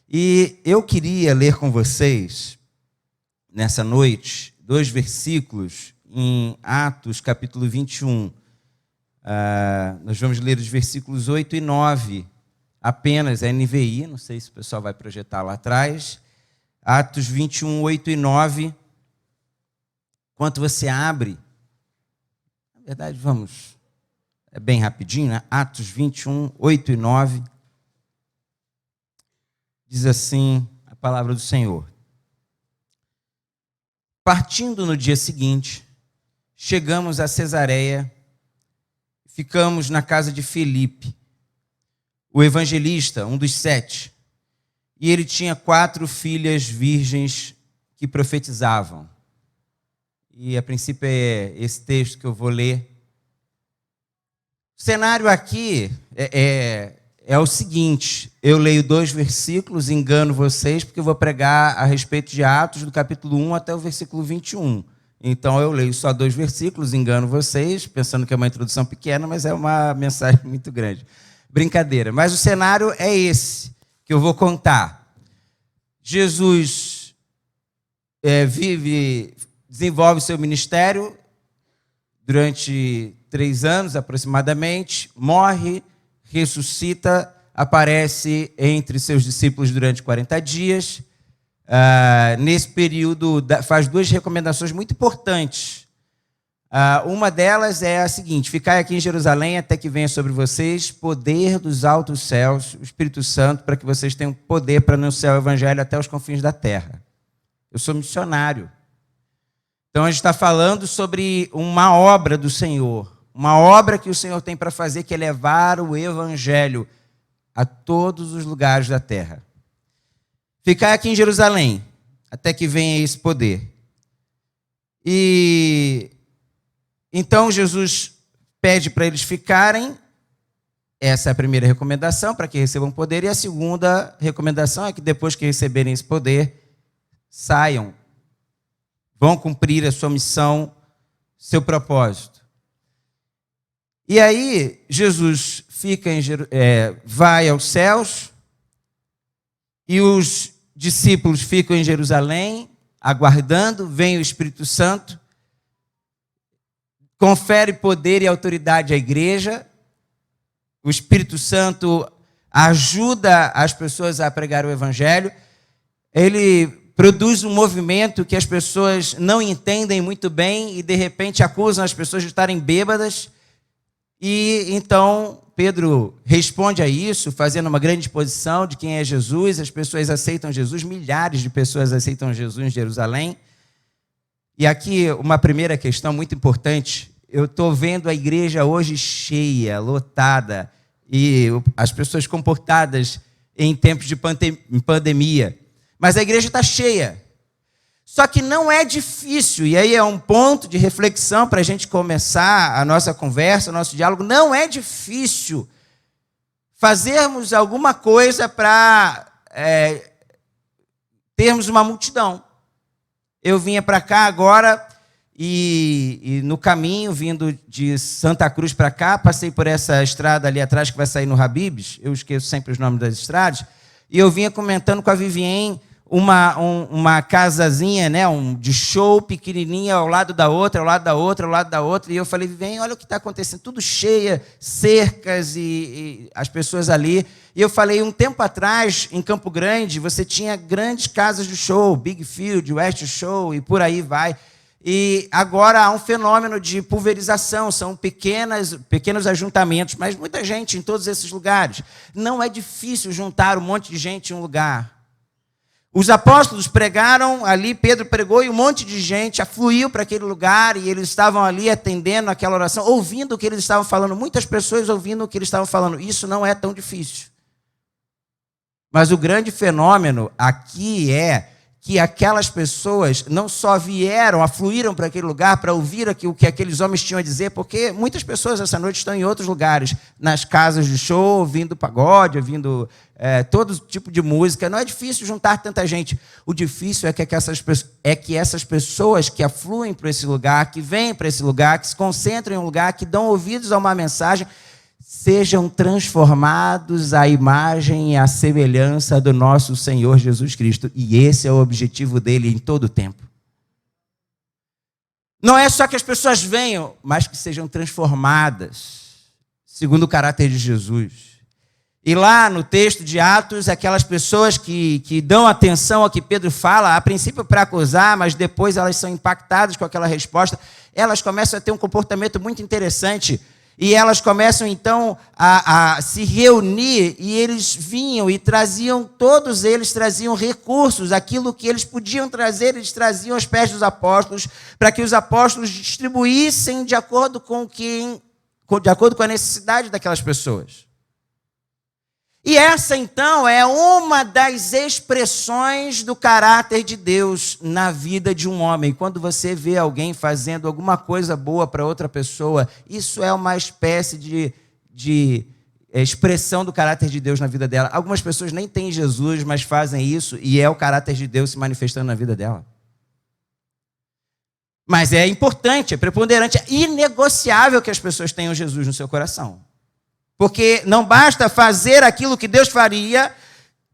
E eu queria ler com vocês, nessa noite, 2 versículos em Atos, capítulo 21. Nós vamos ler os versículos 8 e 9, apenas a NVI, não sei se o pessoal vai projetar lá atrás. Atos 21, 8 e 9. Enquanto você abre, na verdade, é bem rapidinho, né? Atos 21, 8 e 9. Diz assim a palavra do Senhor. Partindo no dia seguinte, chegamos a Cesareia, ficamos na casa de Filipe, o evangelista, um dos 7, e ele tinha 4 filhas virgens que profetizavam. E a princípio é esse texto que eu vou ler. O cenário aqui é o seguinte: eu leio 2 versículos, engano vocês, porque eu vou pregar a respeito de Atos, do capítulo 1 até o versículo 21. Então eu leio só 2 versículos, engano vocês, pensando que é uma introdução pequena, mas é uma mensagem muito grande. Brincadeira. Mas o cenário é esse que eu vou contar. Jesus desenvolve seu ministério durante 3 anos aproximadamente, morre, ressuscita, aparece entre seus discípulos durante 40 dias. Nesse período, faz 2 recomendações muito importantes. Uma delas é a seguinte: ficai aqui em Jerusalém até que venha sobre vocês poder dos altos céus, o Espírito Santo, para que vocês tenham poder para anunciar o evangelho até os confins da terra. Eu sou missionário. Então a gente está falando sobre uma obra do Senhor, uma obra que o Senhor tem para fazer, que é levar o evangelho a todos os lugares da terra. Ficar aqui em Jerusalém, até que venha esse poder. E então Jesus pede para eles ficarem. Essa é a primeira recomendação, para que recebam poder. E a segunda recomendação é que depois que receberem esse poder, saiam, vão cumprir a sua missão, seu propósito. E aí Jesus vai aos céus, e os discípulos ficam em Jerusalém, aguardando. Vem o Espírito Santo, confere poder e autoridade à igreja. O Espírito Santo ajuda as pessoas a pregar o evangelho. Ele produz um movimento que as pessoas não entendem muito bem e, de repente, acusam as pessoas de estarem bêbadas. E então Pedro responde a isso, fazendo uma grande exposição de quem é Jesus. As pessoas aceitam Jesus, milhares de pessoas aceitam Jesus em Jerusalém. E aqui uma primeira questão muito importante: eu estou vendo a igreja hoje cheia, lotada, e as pessoas comportadas em tempos de pandemia. Mas a igreja está cheia. Só que não é difícil, e aí é um ponto de reflexão para a gente começar a nossa conversa, o nosso diálogo. Não é difícil fazermos alguma coisa para termos uma multidão. Eu vinha para cá agora e no caminho, vindo de Santa Cruz para cá, passei por essa estrada ali atrás que vai sair no Habib's. Eu esqueço sempre os nomes das estradas. E eu vinha comentando com a Vivien uma casazinha, né, de show pequenininha, ao lado da outra, ao lado da outra, ao lado da outra. E eu falei: Vivien, olha o que está acontecendo, tudo cheia, cercas e as pessoas ali. E eu falei: um tempo atrás, em Campo Grande, você tinha grandes casas de show, Big Field, West Show e por aí vai. E agora há um fenômeno de pulverização, são pequenos ajuntamentos, mas muita gente em todos esses lugares. Não é difícil juntar um monte de gente em um lugar. Os apóstolos pregaram ali, Pedro pregou, e um monte de gente afluiu para aquele lugar, e eles estavam ali atendendo aquela oração, ouvindo o que eles estavam falando, muitas pessoas ouvindo o que eles estavam falando. Isso não é tão difícil. Mas o grande fenômeno aqui é que aquelas pessoas não só afluíram para aquele lugar para ouvir o que aqueles homens tinham a dizer, porque muitas pessoas essa noite estão em outros lugares, nas casas de show, ouvindo pagode, ouvindo todo tipo de música. Não é difícil juntar tanta gente. O difícil é que essas pessoas que afluem para esse lugar, que vêm para esse lugar, que se concentram em um lugar, que dão ouvidos a uma mensagem, sejam transformados à imagem e à semelhança do nosso Senhor Jesus Cristo. E esse é o objetivo dele em todo o tempo. Não é só que as pessoas venham, mas que sejam transformadas, segundo o caráter de Jesus. E lá no texto de Atos, aquelas pessoas que dão atenção ao que Pedro fala, a princípio para acusar, mas depois elas são impactadas com aquela resposta, elas começam a ter um comportamento muito interessante. E elas começam, então, a se reunir, e eles vinham e traziam, todos eles traziam recursos, aquilo que eles podiam trazer, eles traziam aos pés dos apóstolos, para que os apóstolos distribuíssem de acordo com a necessidade daquelas pessoas. E essa, então, é uma das expressões do caráter de Deus na vida de um homem. Quando você vê alguém fazendo alguma coisa boa para outra pessoa, isso é uma espécie de expressão do caráter de Deus na vida dela. Algumas pessoas nem têm Jesus, mas fazem isso, e é o caráter de Deus se manifestando na vida dela. Mas é importante, é preponderante, é inegociável que as pessoas tenham Jesus no seu coração. Porque não basta fazer aquilo que Deus faria,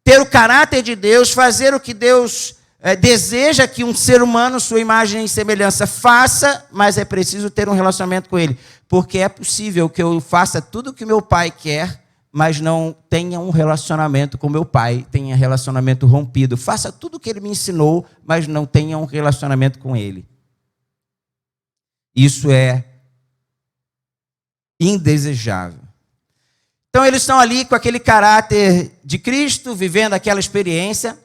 ter o caráter de Deus, fazer o que Deus deseja que um ser humano, sua imagem e semelhança, faça, mas é preciso ter um relacionamento com Ele. Porque é possível que eu faça tudo o que meu pai quer, mas não tenha um relacionamento com meu pai, tenha relacionamento rompido. Faça tudo o que Ele me ensinou, mas não tenha um relacionamento com Ele. Isso é indesejável. Então, eles estão ali com aquele caráter de Cristo, vivendo aquela experiência.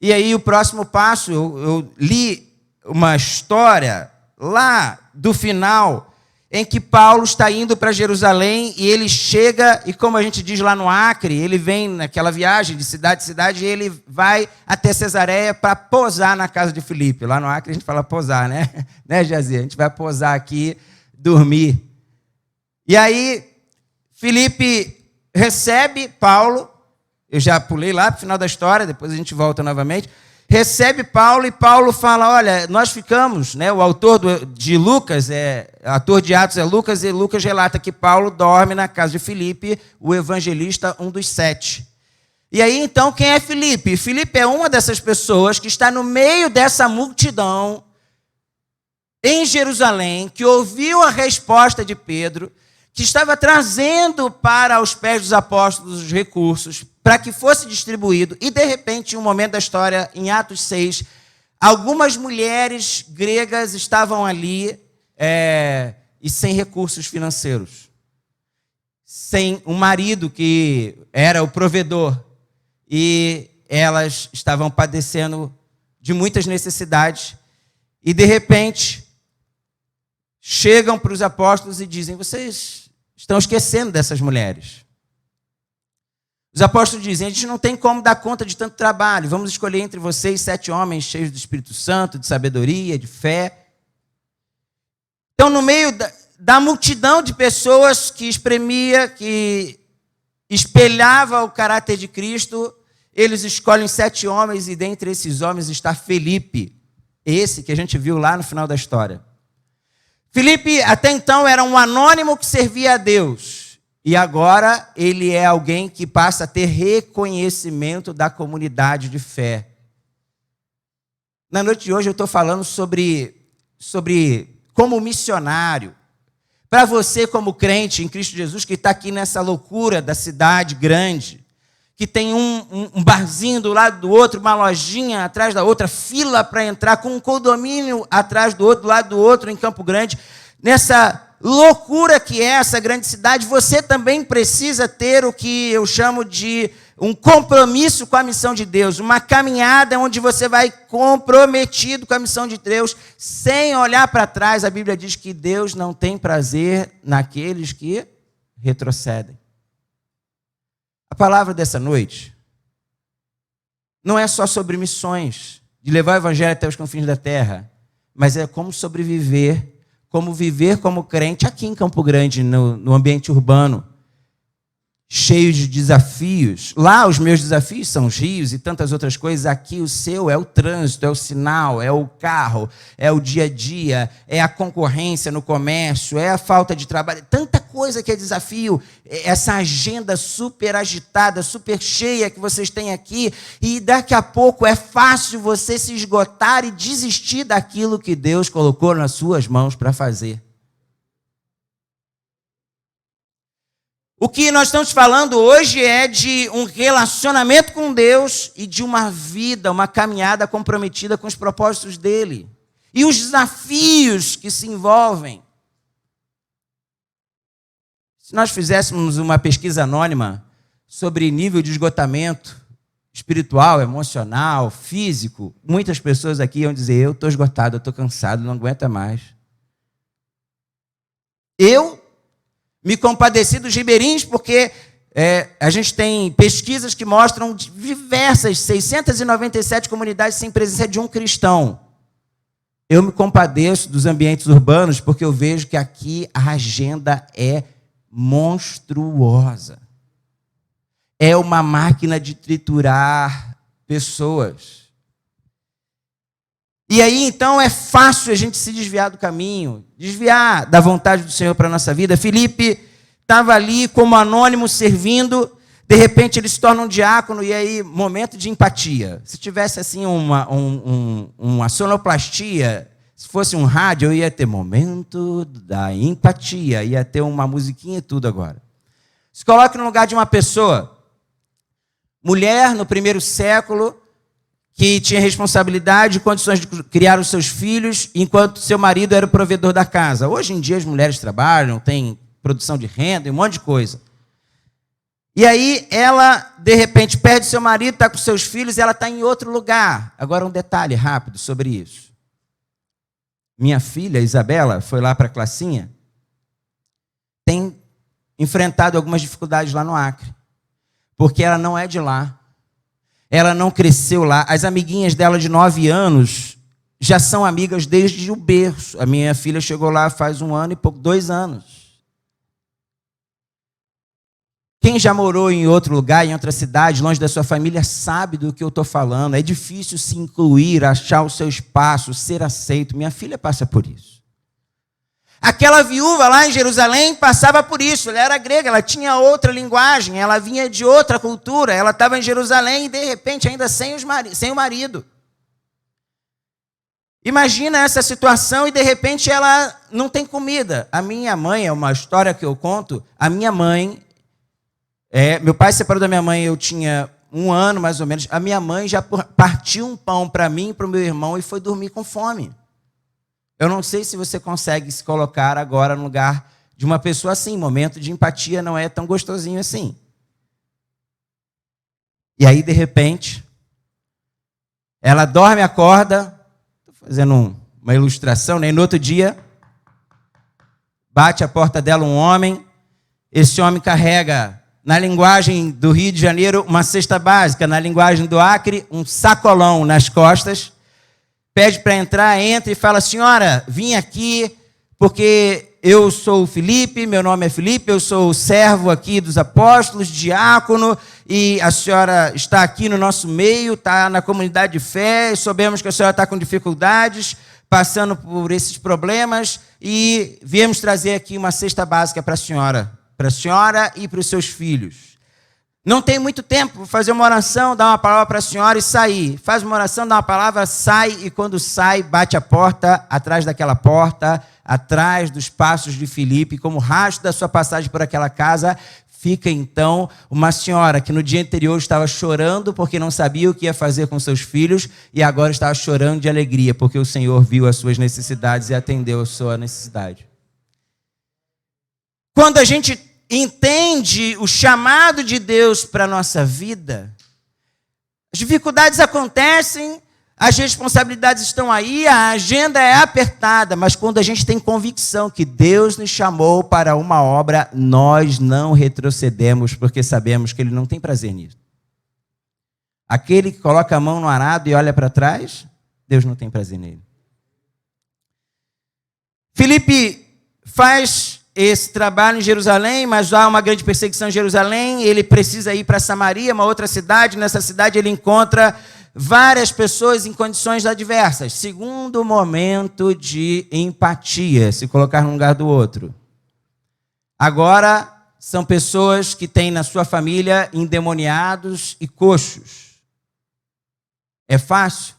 E aí, o próximo passo, eu li uma história lá do final, em que Paulo está indo para Jerusalém, e ele chega, e como a gente diz lá no Acre, ele vem naquela viagem de cidade em cidade, e ele vai até Cesareia para posar na casa de Filipe. Lá no Acre a gente fala posar, né? Né, Jazia? A gente vai posar aqui, dormir. E aí, Filipe recebe Paulo, eu já pulei lá para o final da história, depois a gente volta novamente, recebe Paulo e Paulo fala, olha, nós ficamos, né, o autor de Lucas, ator de Atos é Lucas, e Lucas relata que Paulo dorme na casa de Filipe, o evangelista, um dos 7. E aí, então, quem é Filipe? Filipe é uma dessas pessoas que está no meio dessa multidão em Jerusalém, que ouviu a resposta de Pedro, que estava trazendo para os pés dos apóstolos os recursos para que fosse distribuído. E, de repente, em um momento da história, em Atos 6, algumas mulheres gregas estavam ali e sem recursos financeiros. Sem um marido que era o provedor. E elas estavam padecendo de muitas necessidades. E, de repente, chegam para os apóstolos e dizem, vocês estão esquecendo dessas mulheres. Os apóstolos dizem, a gente não tem como dar conta de tanto trabalho, vamos escolher entre vocês 7 homens cheios do Espírito Santo, de sabedoria, de fé. Então, no meio da multidão de pessoas que espremia, que espelhava o caráter de Cristo, eles escolhem 7 homens, e dentre esses homens está Filipe, esse que a gente viu lá no final da história. Filipe, até então, era um anônimo que servia a Deus. E agora ele é alguém que passa a ter reconhecimento da comunidade de fé. Na noite de hoje eu estou falando sobre como missionário. Para você, como crente em Cristo Jesus, que está aqui nessa loucura da cidade grande, que tem um barzinho do lado do outro, uma lojinha atrás da outra, fila para entrar, com um condomínio atrás do outro, do lado do outro, em Campo Grande. Nessa loucura que é essa grande cidade, você também precisa ter o que eu chamo de um compromisso com a missão de Deus, uma caminhada onde você vai comprometido com a missão de Deus, sem olhar para trás. A Bíblia diz que Deus não tem prazer naqueles que retrocedem. A palavra dessa noite não é só sobre missões, de levar o evangelho até os confins da terra, mas é como sobreviver, como viver como crente aqui em Campo Grande, no ambiente urbano, cheio de desafios. Lá os meus desafios são os rios e tantas outras coisas. Aqui o seu é o trânsito, é o sinal, é o carro, é o dia a dia, é a concorrência no comércio, é a falta de trabalho. Tanta coisa que é desafio. Essa agenda super agitada, super cheia que vocês têm aqui. E daqui a pouco é fácil você se esgotar e desistir daquilo que Deus colocou nas suas mãos para fazer. O que nós estamos falando hoje é de um relacionamento com Deus e de uma vida, uma caminhada comprometida com os propósitos dele. E os desafios que se envolvem. Se nós fizéssemos uma pesquisa anônima sobre nível de esgotamento espiritual, emocional, físico, muitas pessoas aqui iam dizer, eu estou esgotado, eu estou cansado, não aguento mais. Eu me compadeci dos ribeirinhos porque a gente tem pesquisas que mostram diversas, 697 comunidades sem presença de um cristão. Eu me compadeço dos ambientes urbanos porque eu vejo que aqui a agenda é monstruosa. É uma máquina de triturar pessoas. E aí, então, é fácil a gente se desviar do caminho, desviar da vontade do Senhor para a nossa vida. Filipe estava ali como anônimo servindo, de repente ele se torna um diácono, e aí, momento de empatia. Se tivesse assim uma sonoplastia, se fosse um rádio, eu ia ter momento da empatia, ia ter uma musiquinha e tudo agora. Se coloque no lugar de uma pessoa, mulher no primeiro século, que tinha responsabilidade e condições de criar os seus filhos, enquanto seu marido era o provedor da casa. Hoje em dia as mulheres trabalham, têm produção de renda e um monte de coisa. E aí ela, de repente, perde seu marido, está com seus filhos e ela está em outro lugar. Agora um detalhe rápido sobre isso. Minha filha, Isabela, foi lá para a classinha, tem enfrentado algumas dificuldades lá no Acre, porque ela não é de lá. Ela não cresceu lá. As amiguinhas dela de 9 anos já são amigas desde o berço. A minha filha chegou lá faz 1 ano e pouco, 2 anos. Quem já morou em outro lugar, em outra cidade, longe da sua família, sabe do que eu estou falando. É difícil se incluir, achar o seu espaço, ser aceito. Minha filha passa por isso. Aquela viúva lá em Jerusalém passava por isso. Ela era grega, ela tinha outra linguagem, ela vinha de outra cultura. Ela estava em Jerusalém e, de repente, ainda sem o marido. Imagina essa situação e, de repente, ela não tem comida. A minha mãe, é uma história que eu conto, a minha mãe... meu pai se separou da minha mãe, eu tinha 1 ano, mais ou menos. A minha mãe já partiu um pão para mim e para o meu irmão e foi dormir com fome. Eu não sei se você consegue se colocar agora no lugar de uma pessoa assim. Momento de empatia não é tão gostosinho assim. E aí, de repente, ela dorme, acorda, estou fazendo uma ilustração, né? E no outro dia, bate a porta dela um homem, esse homem carrega, na linguagem do Rio de Janeiro, uma cesta básica, na linguagem do Acre, um sacolão nas costas, pede para entrar, entra e fala, senhora, vim aqui porque eu sou o Filipe, meu nome é Filipe, eu sou o servo aqui dos apóstolos, diácono, e a senhora está aqui no nosso meio, está na comunidade de fé, e soubemos que a senhora está com dificuldades, passando por esses problemas, e viemos trazer aqui uma cesta básica para a senhora e para os seus filhos. Não tem muito tempo, vou fazer uma oração, dar uma palavra para a senhora e sair. Faz uma oração, dá uma palavra, sai, e quando sai, bate a porta, atrás daquela porta, atrás dos passos de Filipe, como rastro da sua passagem por aquela casa, fica então uma senhora que no dia anterior estava chorando porque não sabia o que ia fazer com seus filhos e agora estava chorando de alegria porque o Senhor viu as suas necessidades e atendeu a sua necessidade. Quando a gente entende o chamado de Deus para a nossa vida, as dificuldades acontecem, as responsabilidades estão aí, a agenda é apertada, mas quando a gente tem convicção que Deus nos chamou para uma obra, nós não retrocedemos, porque sabemos que Ele não tem prazer nisso. Aquele que coloca a mão no arado e olha para trás, Deus não tem prazer nele. Filipe faz esse trabalho em Jerusalém, mas há uma grande perseguição em Jerusalém, ele precisa ir para Samaria, uma outra cidade. Nessa cidade ele encontra várias pessoas em condições adversas. Segundo momento de empatia, se colocar no lugar do outro. Agora são pessoas que têm na sua família endemoniados e coxos. É fácil?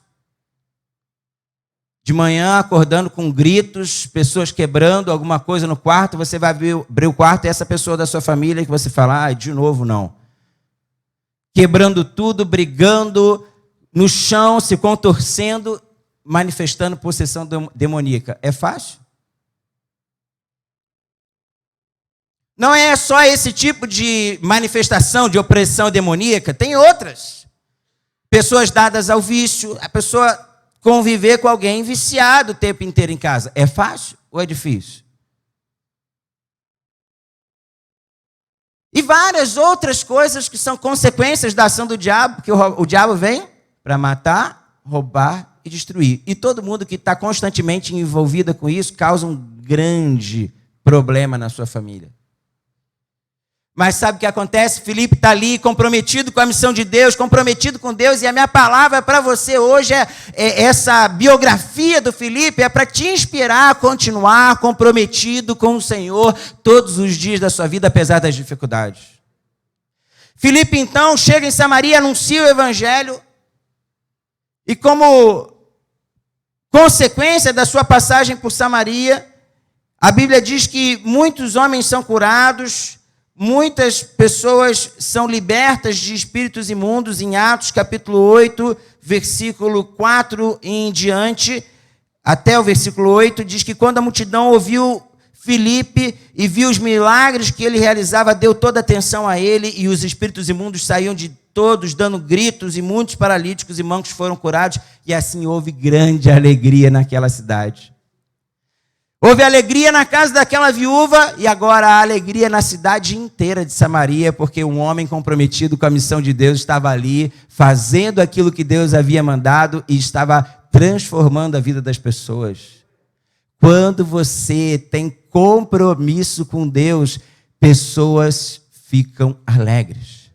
De manhã, acordando com gritos, pessoas quebrando alguma coisa no quarto, você vai abrir o quarto e essa pessoa da sua família que você fala, de novo não. Quebrando tudo, brigando, no chão, se contorcendo, manifestando possessão demoníaca. É fácil? Não é só esse tipo de manifestação de opressão demoníaca, tem outras. Pessoas dadas ao vício, a pessoa conviver com alguém viciado o tempo inteiro em casa. É fácil ou é difícil? E várias outras coisas que são consequências da ação do diabo, porque o diabo vem para matar, roubar e destruir. E todo mundo que está constantemente envolvido com isso causa um grande problema na sua família. Mas sabe o que acontece? Filipe está ali comprometido com a missão de Deus, comprometido com Deus, e a minha palavra para você hoje é essa biografia do Filipe, é para te inspirar a continuar comprometido com o Senhor todos os dias da sua vida, apesar das dificuldades. Filipe então chega em Samaria, anuncia o evangelho, e como consequência da sua passagem por Samaria, a Bíblia diz que muitos homens são curados, muitas pessoas são libertas de espíritos imundos. Em Atos capítulo 8, versículo 4 e em diante, até o versículo 8, diz que quando a multidão ouviu Filipe e viu os milagres que ele realizava, deu toda atenção a ele, e os espíritos imundos saíam de todos dando gritos, e muitos paralíticos e mancos foram curados, e assim houve grande alegria naquela cidade. Houve alegria na casa daquela viúva e agora há alegria na cidade inteira de Samaria, porque um homem comprometido com a missão de Deus estava ali, fazendo aquilo que Deus havia mandado e estava transformando a vida das pessoas. Quando você tem compromisso com Deus, pessoas ficam alegres.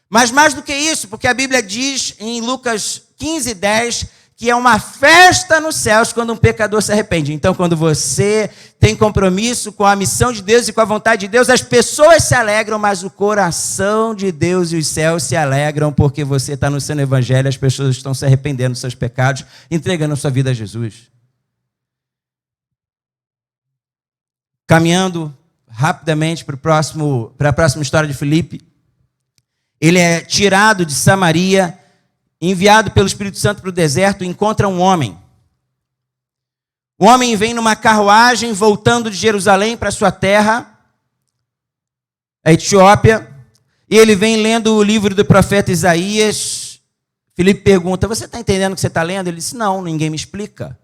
Mas mais do que isso, porque a Bíblia diz em Lucas 15:10, que é uma festa nos céus quando um pecador se arrepende. Então, quando você tem compromisso com a missão de Deus e com a vontade de Deus, as pessoas se alegram, mas o coração de Deus e os céus se alegram porque você está no seu evangelho, as pessoas estão se arrependendo dos seus pecados, entregando a sua vida a Jesus. Caminhando rapidamente para a próxima história de Filipe, ele é tirado de Samaria, enviado pelo Espírito Santo para o deserto, encontra um homem. O homem vem numa carruagem, voltando de Jerusalém para sua terra, a Etiópia, e ele vem lendo o livro do profeta Isaías. Filipe pergunta, você está entendendo o que você está lendo? Ele disse, não, ninguém me explica.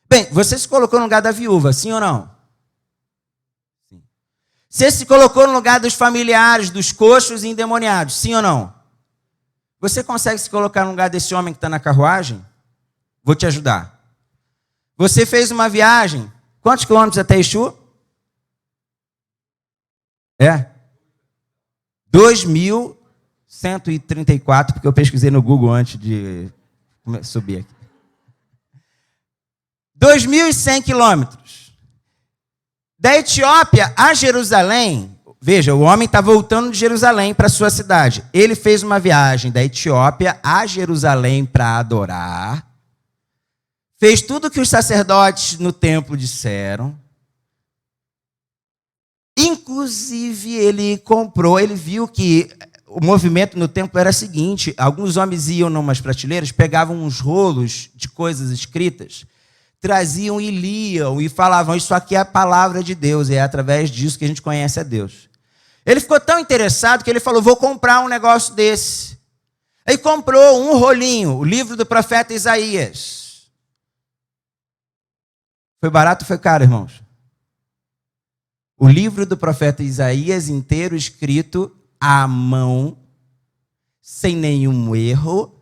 Bem, você se colocou no lugar da viúva, sim ou não? Sim. Você se colocou no lugar dos familiares, dos coxos e endemoniados, sim ou não? Você consegue se colocar no lugar desse homem que está na carruagem? Vou te ajudar. Você fez uma viagem, quantos quilômetros até Exu? 2.134, porque eu pesquisei no Google antes de subir aqui. 2.100 quilômetros. Da Etiópia a Jerusalém, veja, o homem está voltando de Jerusalém para a sua cidade. Ele fez uma viagem da Etiópia a Jerusalém para adorar. Fez tudo o que os sacerdotes no templo disseram. Inclusive, ele viu que o movimento no templo era o seguinte, alguns homens iam numas prateleiras, pegavam uns rolos de coisas escritas, traziam e liam e falavam, isso aqui é a palavra de Deus, é através disso que a gente conhece a Deus. Ele ficou tão interessado que ele falou, vou comprar um negócio desse. Aí comprou um rolinho, o livro do profeta Isaías. Foi barato ou foi caro, irmãos? O livro do profeta Isaías inteiro escrito à mão, sem nenhum erro,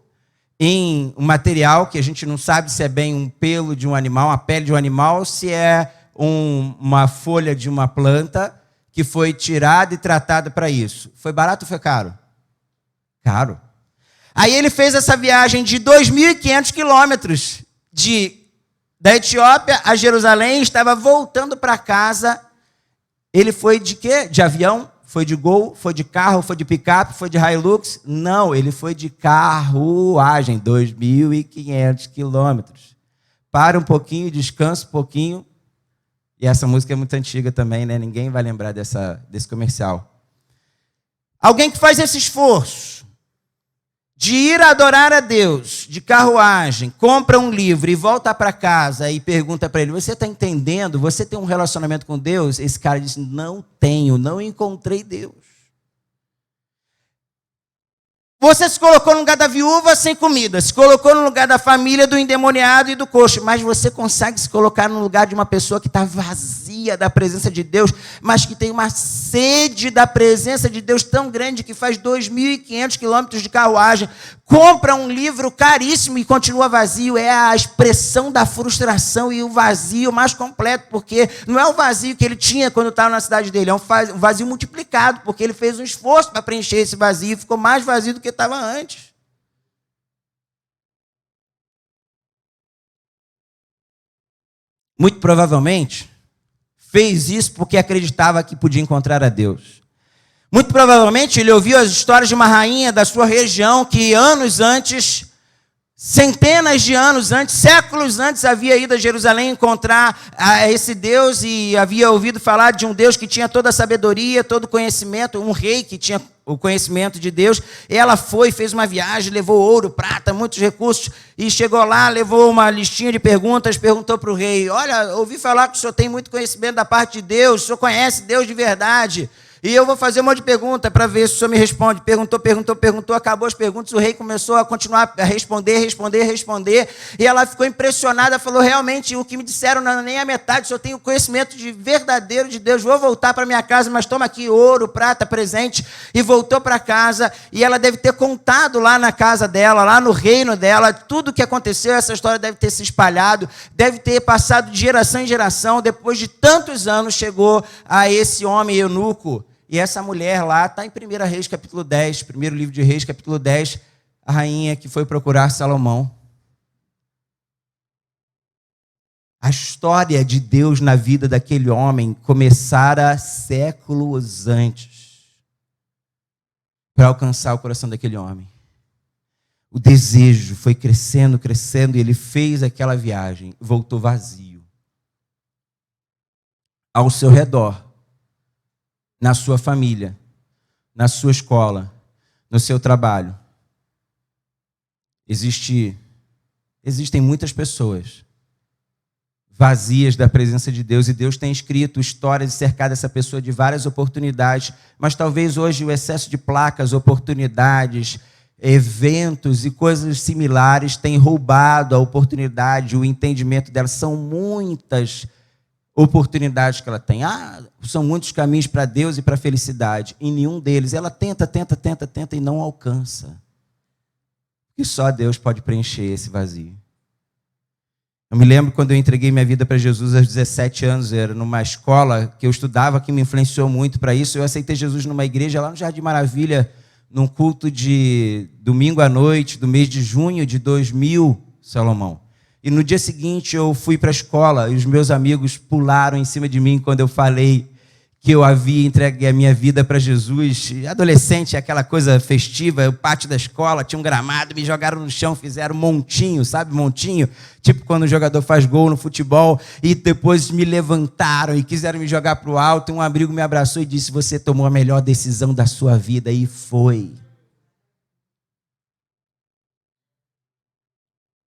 em um material que a gente não sabe se é bem um pelo de um animal, uma pele de um animal, se é uma folha de uma planta que foi tirada e tratada para isso. Foi barato ou foi caro? Caro. Aí ele fez essa viagem de 2.500 quilômetros da Etiópia a Jerusalém, estava voltando para casa. Ele foi de quê? De avião? Foi de Gol? Foi de carro? Foi de picape? Foi de Hilux? Não, ele foi de carruagem, 2.500 quilômetros. Para um pouquinho, descansa um pouquinho. E essa música é muito antiga também, né? Ninguém vai lembrar desse comercial. Alguém que faz esse esforço de ir adorar a Deus, de carruagem, compra um livro e volta para casa e pergunta para ele, você está entendendo? Você tem um relacionamento com Deus? Esse cara diz, não tenho, não encontrei Deus. Você se colocou no lugar da viúva sem comida, se colocou no lugar da família do endemoniado e do coxo, mas você consegue se colocar no lugar de uma pessoa que está vazia da presença de Deus, mas que tem uma sede da presença de Deus tão grande que faz 2.500 quilômetros de carruagem, compra um livro caríssimo e continua vazio. É a expressão da frustração e o vazio mais completo, porque não é o vazio que ele tinha quando estava na cidade dele, é um vazio multiplicado, porque ele fez um esforço para preencher esse vazio e ficou mais vazio do que estava antes. Muito provavelmente fez isso porque acreditava que podia encontrar a Deus. Muito provavelmente ele ouviu as histórias de uma rainha da sua região que anos antes, centenas de anos antes, séculos antes, havia ido a Jerusalém encontrar esse Deus e havia ouvido falar de um Deus que tinha toda a sabedoria, todo o conhecimento, um rei que tinha o conhecimento de Deus. Ela foi, fez uma viagem, levou ouro, prata, muitos recursos, e chegou lá, levou uma listinha de perguntas, perguntou para o rei, olha, ouvi falar que o senhor tem muito conhecimento da parte de Deus, o senhor conhece Deus de verdade, e eu vou fazer um monte de pergunta para ver se o senhor me responde. Perguntou, acabou as perguntas, o rei começou a continuar a responder, e ela ficou impressionada, falou, realmente, o que me disseram não é nem a metade, o senhor tem o conhecimento verdadeiro de Deus, vou voltar para minha casa, mas toma aqui ouro, prata, presente, e voltou para casa, e ela deve ter contado lá na casa dela, lá no reino dela, tudo o que aconteceu, essa história deve ter se espalhado, deve ter passado de geração em geração, depois de tantos anos, chegou a esse homem eunuco. E essa mulher lá está em 1 Reis, capítulo 10, primeiro livro de Reis, capítulo 10, a rainha que foi procurar Salomão. A história de Deus na vida daquele homem começara séculos antes para alcançar o coração daquele homem. O desejo foi crescendo, e ele fez aquela viagem, voltou vazio. Ao seu redor, na sua família, na sua escola, no seu trabalho, existem muitas pessoas vazias da presença de Deus, e Deus tem escrito histórias e cercado essa pessoa de várias oportunidades, mas talvez hoje o excesso de placas, oportunidades, eventos e coisas similares tenham roubado a oportunidade, o entendimento dela. São muitas oportunidades que ela tem. São muitos caminhos para Deus e para a felicidade. Em nenhum deles ela tenta e não alcança. E só Deus pode preencher esse vazio. Eu me lembro quando eu entreguei minha vida para Jesus aos 17 anos, era numa escola que eu estudava, que me influenciou muito para isso. Eu aceitei Jesus numa igreja lá no Jardim Maravilha, num culto de domingo à noite, do mês de junho de 2000, Salomão. E no dia seguinte eu fui para a escola e os meus amigos pularam em cima de mim quando eu falei que eu havia entregue a minha vida para Jesus. Adolescente, aquela coisa festiva, o pátio da escola, tinha um gramado, me jogaram no chão, fizeram montinho, sabe, montinho? Tipo quando o jogador faz gol no futebol, e depois me levantaram e quiseram me jogar para o alto, e um amigo me abraçou e disse, você tomou a melhor decisão da sua vida, e foi.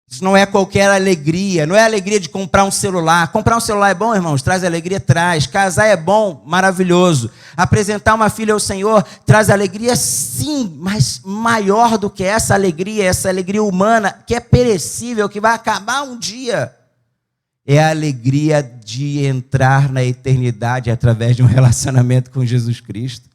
Isso não é qualquer alegria, não é a alegria de comprar um celular. Comprar um celular é bom, irmãos? Traz alegria? Traz. Casar é bom? Maravilhoso. Apresentar uma filha ao Senhor traz alegria? Sim, mas maior do que essa alegria humana, que é perecível, que vai acabar um dia, é a alegria de entrar na eternidade através de um relacionamento com Jesus Cristo.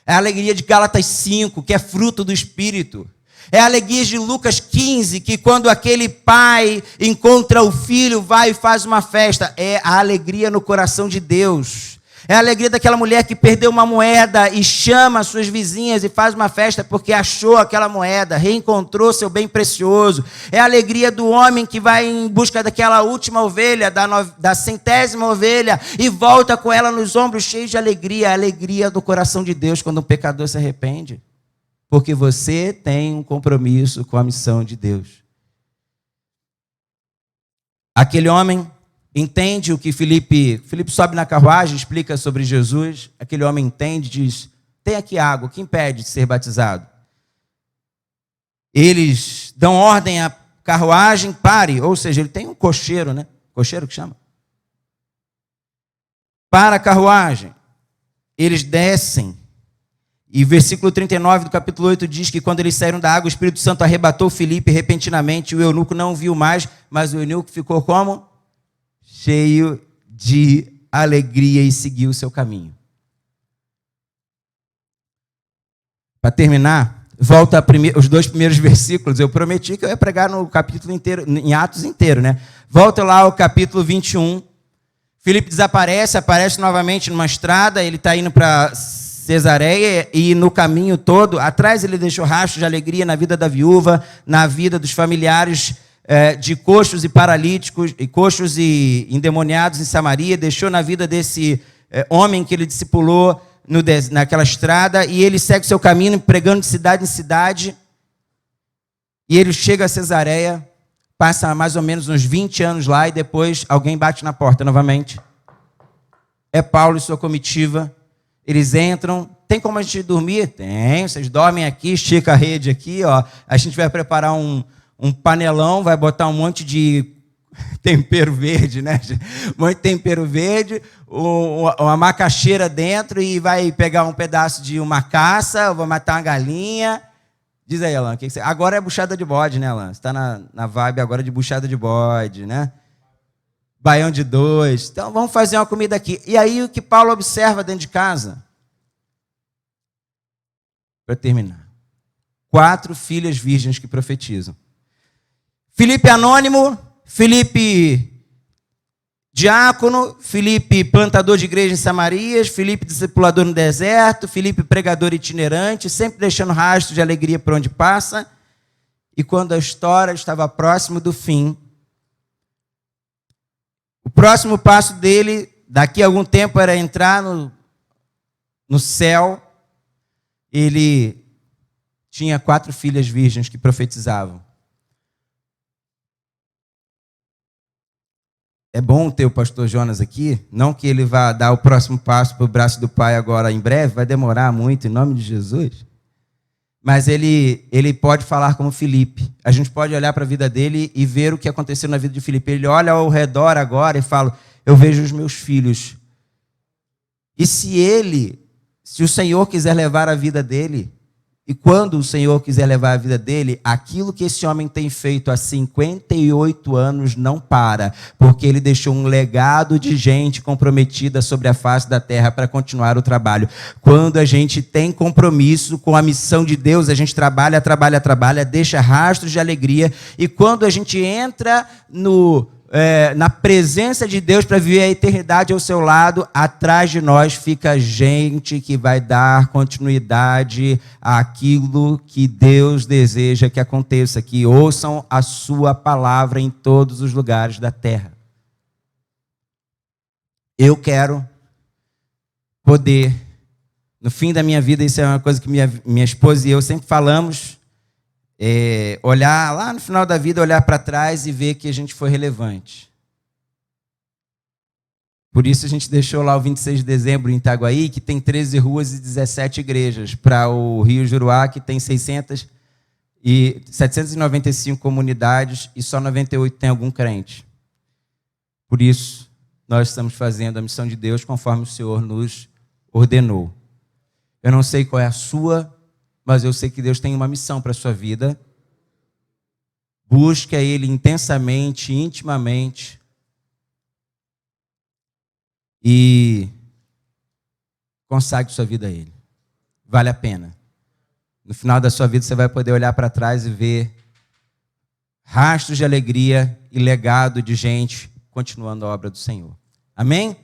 É a alegria de Gálatas 5, que é fruto do Espírito. É a alegria de Lucas 15, que quando aquele pai encontra o filho, vai e faz uma festa. É a alegria no coração de Deus. É a alegria daquela mulher que perdeu uma moeda e chama suas vizinhas e faz uma festa porque achou aquela moeda, reencontrou seu bem precioso. É a alegria do homem que vai em busca daquela última ovelha, da 100ª ovelha, e volta com ela nos ombros cheios de alegria. A alegria do coração de Deus quando um pecador se arrepende. Porque você tem um compromisso com a missão de Deus. Aquele homem entende o que Filipe sobe na carruagem, explica sobre Jesus. Aquele homem entende, diz: tem aqui água, o que impede de ser batizado? Eles dão ordem à carruagem, pare, ou seja, ele tem um cocheiro, né? Cocheiro que chama? Para a carruagem. Eles descem. E versículo 39 do capítulo 8 diz que quando eles saíram da água, o Espírito Santo arrebatou Filipe repentinamente. O eunuco não o viu mais, mas o eunuco ficou como? Cheio de alegria e seguiu o seu caminho. Para terminar, volta os 2 primeiros versículos. Eu prometi que eu ia pregar no capítulo inteiro, em Atos inteiro, né? Volta lá ao capítulo 21. Filipe desaparece, aparece novamente numa estrada. Ele está indo para Cesareia, e no caminho todo, atrás ele deixou rastros de alegria na vida da viúva, na vida dos familiares de coxos e paralíticos, e coxos e endemoniados em Samaria, deixou na vida desse homem que ele discipulou naquela estrada, e ele segue seu caminho, pregando de cidade em cidade, e ele chega a Cesareia, passa mais ou menos uns 20 anos lá, e depois alguém bate na porta novamente. É Paulo e sua comitiva. Eles entram. Tem como a gente dormir? Tem. Vocês dormem aqui, estica a rede aqui, ó. A gente vai preparar um panelão, vai botar um monte de tempero verde, né? Um monte de tempero verde, uma macaxeira dentro, e vai pegar um pedaço de uma caça, vou matar uma galinha. Diz aí, Alan, que você... Agora é buchada de bode, né, Alan? Você está na vibe agora de buchada de bode, né? Baião de 2. Então, vamos fazer uma comida aqui. E aí, o que Paulo observa dentro de casa? Para terminar. 4 filhas virgens que profetizam. Filipe anônimo, Filipe diácono, Filipe plantador de igreja em Samarias, Filipe discipulador no deserto, Filipe pregador itinerante, sempre deixando rastro de alegria por onde passa. E quando a história estava próximo do fim, o próximo passo dele, daqui a algum tempo, era entrar no céu. Ele tinha 4 filhas virgens que profetizavam. É bom ter o pastor Jonas aqui, não que ele vá dar o próximo passo para o braço do Pai agora em breve, vai demorar muito, em nome de Jesus. Mas ele pode falar como Filipe. A gente pode olhar para a vida dele e ver o que aconteceu na vida de Filipe. Ele olha ao redor agora e fala: eu vejo os meus filhos. E se o Senhor quiser levar a vida dele, e quando o Senhor quiser levar a vida dele, aquilo que esse homem tem feito há 58 anos não para, porque ele deixou um legado de gente comprometida sobre a face da terra para continuar o trabalho. Quando a gente tem compromisso com a missão de Deus, a gente trabalha, deixa rastros de alegria, e quando a gente entra na presença de Deus para viver a eternidade ao seu lado, atrás de nós fica gente que vai dar continuidade àquilo que Deus deseja que aconteça, que ouçam a sua palavra em todos os lugares da terra. Eu quero poder, no fim da minha vida, isso é uma coisa que minha esposa e eu sempre falamos, olhar lá no final da vida, olhar para trás e ver que a gente foi relevante. Por isso a gente deixou lá o 26 de dezembro em Itaguaí, que tem 13 ruas e 17 igrejas, para o Rio Juruá, que tem 795 comunidades e só 98 tem algum crente. Por isso, nós estamos fazendo a missão de Deus conforme o Senhor nos ordenou. Eu não sei qual é a sua, mas eu sei que Deus tem uma missão para a sua vida. Busque a Ele intensamente, intimamente. E consagre sua vida a Ele. Vale a pena. No final da sua vida você vai poder olhar para trás e ver rastros de alegria e legado de gente continuando a obra do Senhor. Amém?